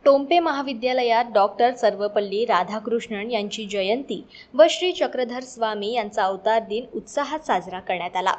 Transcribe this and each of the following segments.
टोंपे महाविद्यालयात डॉक्टर सर्वपल्ली राधाकृष्णन यांची जयंती व श्री चक्रधर स्वामी यांचा अवतार दिन उत्साहात साजरा करण्यात आला।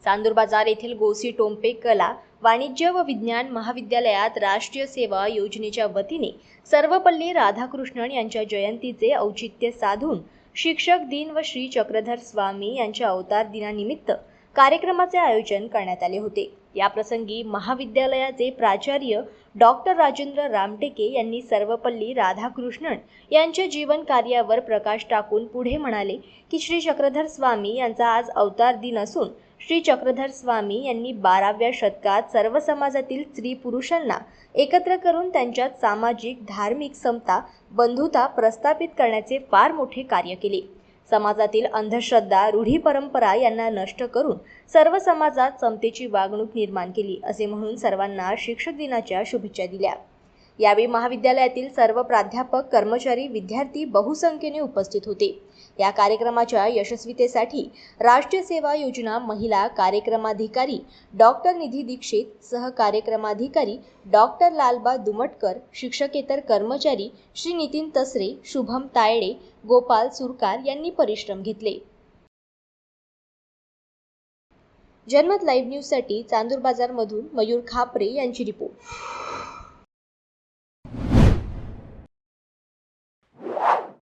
चांदूर बाजार येथील गोसी टोंपे कला, वाणिज्य व विज्ञान महाविद्यालयात राष्ट्रीय सेवा योजनेच्या वतीने सर्वपल्ली राधाकृष्णन यांच्या जयंतीचे औचित्य साधून शिक्षक दिन व श्री चक्रधर स्वामी यांच्या अवतार दिनानिमित्त कार्यक्रमाचे आयोजन करण्यात आले होते। या प्रसंगी महाविद्यालयाचे प्राचार्य डॉक्टर राजेंद्र रामटेके यांनी सर्वपल्ली राधाकृष्णन यांच्या जीवन कार्यावर प्रकाश टाकून पुढे म्हणाले की श्री चक्रधर स्वामी यांचा आज अवतार दिन असून श्री चक्रधर स्वामी यांनी 12व्या शतकात सर्व समाजातील स्त्री पुरुषांना एकत्र करून त्यांच्यात सामाजिक, धार्मिक समता, बंधुता प्रस्थापित करण्याचे फार मोठे कार्य केले। समाजातील अंधश्रद्धा, रूढी परंपरा यांना नष्ट करून सर्व समाजात समतेची वागणूक निर्माण केली असे म्हणून सर्वांना शिक्षक दिनाच्या शुभेच्छा दिल्या। यावेळी महाविद्यालयातील सर्व प्राध्यापक, कर्मचारी, विद्यार्थी बहुसंख्येने उपस्थित होते। या कार्यक्रमाच्या यशस्वीतेसाठी राष्ट्रीय सेवा योजना महिला कार्यक्रमाधिकारी डॉक्टर निधी दीक्षित, सहकार्यक्रमाधिकारी डॉक्टर लालबा दुमटकर, शिक्षकेतर कर्मचारी श्री नितीन तसरे, शुभम तायडे, गोपाल सुरकार यांनी परिश्रम घेतले। जनमत लाईव्ह न्यूजसाठी चांदूर बाजारमधून मयूर खापरे यांची रिपोर्ट।